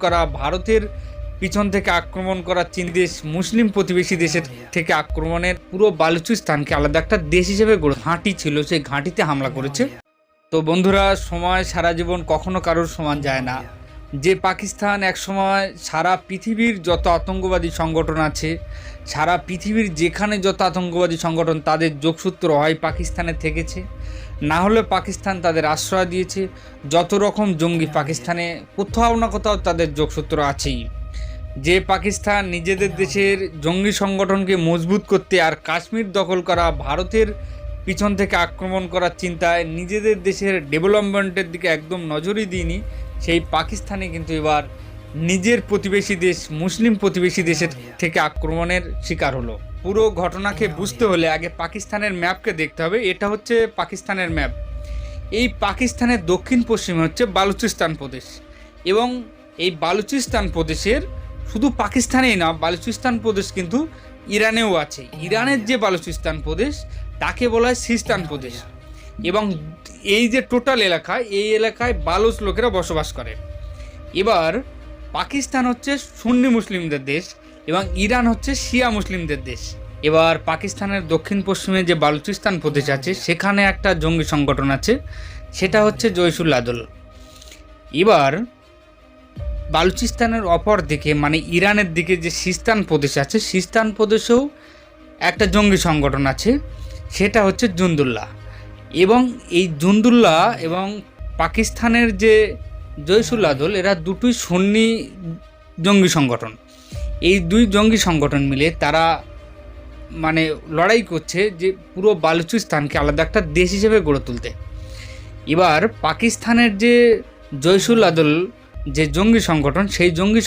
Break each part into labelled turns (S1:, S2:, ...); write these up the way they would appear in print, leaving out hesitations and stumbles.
S1: করা ভারতের পিছন থেকে আক্রমণ করা চীন দেশ মুসলিম প্রতিবেশী দেশের থেকে আক্রমণের পুরো বালুচিস্তানকে আলাদা একটা দেশ হিসেবে ঘাঁটি ছিল, সেই ঘাঁটিতে হামলা করেছে। তো বন্ধুরা, সময় সারা জীবন কখনো কারোর সমান যায় না। যে পাকিস্তান এক সময় সারা পৃথিবীর যত আতঙ্কবাদী সংগঠন আছে, সারা পৃথিবীর যেখানে যত আতঙ্কবাদী সংগঠন তাদের যোগসূত্র হয় পাকিস্তানে থেকেছে, না হলে পাকিস্তান তাদের আশ্রয় দিয়েছে। যত রকম জঙ্গি পাকিস্তানে কোথাও না কোথাও তাদের যোগসূত্র আছেই। যে পাকিস্তান নিজেদের দেশের জঙ্গি সংগঠনকে মজবুত করতে আর কাশ্মীর দখল করা ভারতের পিছন থেকে আক্রমণ করার চিন্তায় নিজেদের দেশের ডেভেলপমেন্টের দিকে একদম নজরই দিইনি, সেই পাকিস্তানে কিন্তু এবার নিজের প্রতিবেশী দেশ মুসলিম প্রতিবেশী দেশের থেকে আক্রমণের শিকার হলো। পুরো ঘটনাকে বুঝতে হলে আগে পাকিস্তানের ম্যাপকে দেখতে হবে। এটা হচ্ছে পাকিস্তানের ম্যাপ। এই পাকিস্তানের দক্ষিণ পশ্চিমে হচ্ছে বালুচিস্তান প্রদেশ, এবং এই বালুচিস্তান প্রদেশের শুধু পাকিস্তানেই না, বালুচিস্তান প্রদেশ কিন্তু ইরানেও আছে। ইরানের যে বালুচিস্তান প্রদেশ তাকে বলা হয় সিস্তান প্রদেশ, এবং এই যে টোটাল এলাকা, এই এলাকায় বালুচ লোকেরা বসবাস করে। এবার পাকিস্তান হচ্ছে সুন্নি মুসলিমদের দেশ এবং ইরান হচ্ছে শিয়া মুসলিমদের দেশ। এবার পাকিস্তানের দক্ষিণ পশ্চিমে যে বালুচিস্তান প্রদেশ আছে সেখানে একটা জঙ্গি সংগঠন আছে, সেটা হচ্ছে জয়সুল আদল। এবার বালুচিস্তানের অপর দিকে মানে ইরানের দিকে যে সিস্তান প্রদেশ আছে, সিস্তান প্রদেশেও একটা জঙ্গি সংগঠন আছে, সেটা হচ্ছে জুন্দুল্লাহ। এবং এই জুন্দুল্লাহ এবং পাকিস্তানের যে জয়সুল আদল, এরা দুটোই সুন্নি জঙ্গি সংগঠন। এই দুই জঙ্গি সংগঠন মিলে তারা মানে লড়াই করছে যে পুরো বালুচিস্তানকে আলাদা একটা দেশ হিসেবে গড়ে তুলতে। এবার পাকিস্তানের যে জয়সুল আদল যে জঙ্গি সংগঠন, সেই জঙ্গি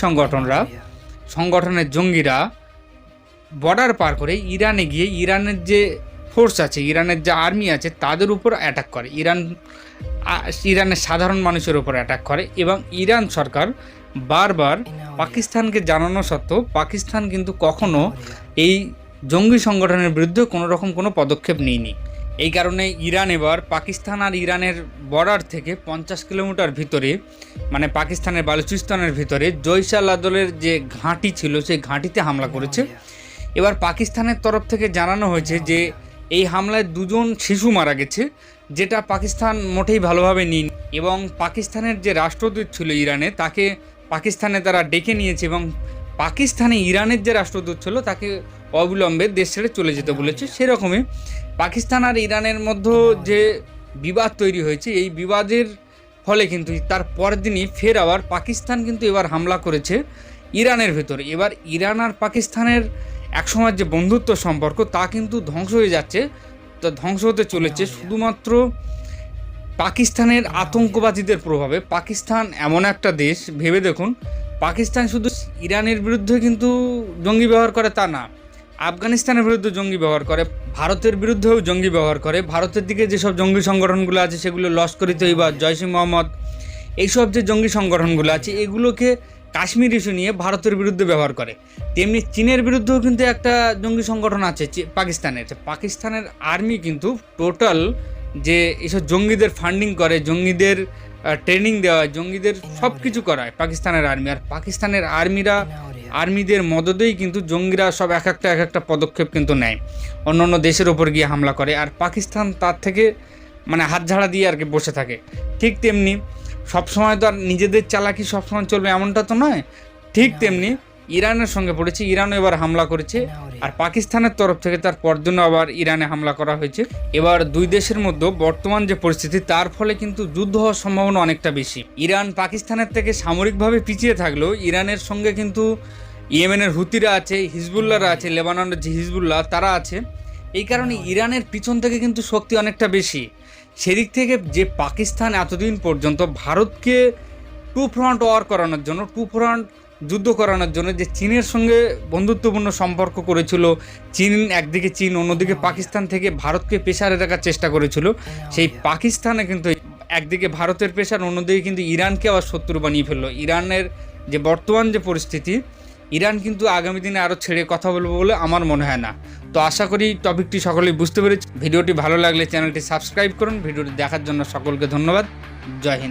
S1: সংগঠনের জঙ্গিরা বর্ডার পার করে ইরানে গিয়ে ইরানের যে ফোর্স আছে, ইরানের যে আর্মি আছে তাদের উপর অ্যাটাক করে। ইরানের সাধারণ মানুষের উপর অ্যাটাক করে, এবং ইরান সরকার বারবার পাকিস্তানকে জানানো সত্ত্বেও পাকিস্তান কিন্তু কখনো এই জঙ্গি সংগঠনের বিরুদ্ধে কোনো রকম কোনো পদক্ষেপ নেয়নি। এই কারণে ইরান এবার পাকিস্তান আর ইরানের বর্ডার থেকে 50 কিলোমিটার ভিতরে মানে পাকিস্তানের বালুচিস্তানের ভিতরে জয়সুল আদলের যে ঘাঁটি ছিল সেই ঘাঁটিতে হামলা করেছে। এবার পাকিস্তানের তরফ থেকে জানানো হয়েছে যে এই হামলায় 2 শিশু মারা গেছে, যেটা পাকিস্তান মোটেই ভালোভাবে নিয়নি। এবং পাকিস্তানের যে রাষ্ট্রদূত ছিল ইরানে, তাকে পাকিস্তানে তারা ডেকে নিয়েছে, এবং পাকিস্তানে ইরানের যে রাষ্ট্রদূত ছিল তাকে অবিলম্বে দেশ ছেড়ে চলে যেতে বলেছে। সেরকমই পাকিস্তান আর ইরানের মধ্যে যে বিবাদ তৈরি হয়েছে, এই বিবাদের ফলে কিন্তু তার পরের দিনই ফের আবার পাকিস্তান কিন্তু এবার হামলা করেছে ইরানের ভেতরে। এবার ইরান আর পাকিস্তানের একসময় যে বন্ধুত্ব সম্পর্ক তা কিন্তু ধ্বংস হয়ে যাচ্ছে, তো ধ্বংস হতে চলেছে শুধুমাত্র পাকিস্তানের আতঙ্কবাদীদের প্রভাবে। পাকিস্তান এমন একটা দেশ, ভেবে দেখুন, পাকিস্তান শুধু ইরানের বিরুদ্ধে কিন্তু জঙ্গি ব্যবহার করে তা না, আফগানিস্তানের বিরুদ্ধে জঙ্গি ব্যবহার করে, ভারতের বিরুদ্ধেও জঙ্গি ব্যবহার করে। ভারতের দিকে যেসব জঙ্গি সংগঠনগুলো আছে সেগুলো লস্কর-ই-তৈয়বা, জৈশ-ই-মোহাম্মদ, এইসব যে জঙ্গি সংগঠনগুলো আছে এগুলোকে কাশ্মীর ইস্যু নিয়ে ভারতের বিরুদ্ধে ব্যবহার করে। তেমনি চীনের বিরুদ্ধেও কিন্তু একটা জঙ্গি সংগঠন আছে পাকিস্তানের আর্মি কিন্তু টোটাল যে এইসব জঙ্গিদের ফান্ডিং করে, জঙ্গিদের ট্রেনিং দেওয়া হয়, জঙ্গিদের সব কিছু করায় পাকিস্তানের আর্মি। আর পাকিস্তানের আর্মিদের মদদেই কিন্তু জঙ্গিরা সব এক একটা পদক্ষেপ কিন্তু নেয়, অন্য দেশের ওপর গিয়ে হামলা করে, আর পাকিস্তান তার থেকে মানে হাত ঝাড়া দিয়ে আর কি বসে থাকে। ঠিক তেমনি সবসময় তো আর নিজেদের চালাকি সবসময় চলবে এমনটা তো নয়। ঠিক তেমনি ইরানের সঙ্গে পড়েছে, ইরানও এবার হামলা করেছে, আর পাকিস্তানের তরফ থেকে তার পরদিনও আবার ইরানে হামলা করা হয়েছে। এবার দুই দেশের মধ্যে বর্তমান যে পরিস্থিতি, তার ফলে কিন্তু যুদ্ধ হওয়ার সম্ভাবনা অনেকটা বেশি। ইরান পাকিস্তানের থেকে সামরিকভাবে পিছিয়ে থাকলেও ইরানের সঙ্গে কিন্তু ইয়েমেনের হুতিরা আছে, হিজবুল্লাহরা আছে, লেবাননের যে হিজবুল্লাহ তারা আছে। এই কারণে ইরানের পিছন থেকে কিন্তু শক্তি অনেকটা বেশি। সেদিক থেকে যে পাকিস্তান এতদিন পর্যন্ত ভারতকে টু ফ্রন্ট ওয়ার করানোর জন্য, টু ফ্রন্ট যুদ্ধ করানোর জন্য যে চীনের সঙ্গে বন্ধুত্বপূর্ণ সম্পর্ক করেছিল, একদিকে চীন অন্যদিকে পাকিস্তান থেকে ভারতকে প্রেসারে রাখার চেষ্টা করেছিল, সেই পাকিস্তানে কিন্তু একদিকে ভারতের প্রেসার, অন্যদিকে কিন্তু ইরানকে আবার শত্রু বানিয়ে ফেললো। ইরানের যে বর্তমান যে পরিস্থিতি, ইরান কিন্তু আগামী দিনে আরও ছেড়ে কথা বলবো বলে আমার মনে হয় না। তো আশা করি টপিকটি সকলেই বুঝতে পেরেছি। ভিডিওটি ভালো লাগলে চ্যানেলটি সাবস্ক্রাইব করুন। ভিডিওটি দেখার জন্য সকলকে ধন্যবাদ। জয় হিন্দ।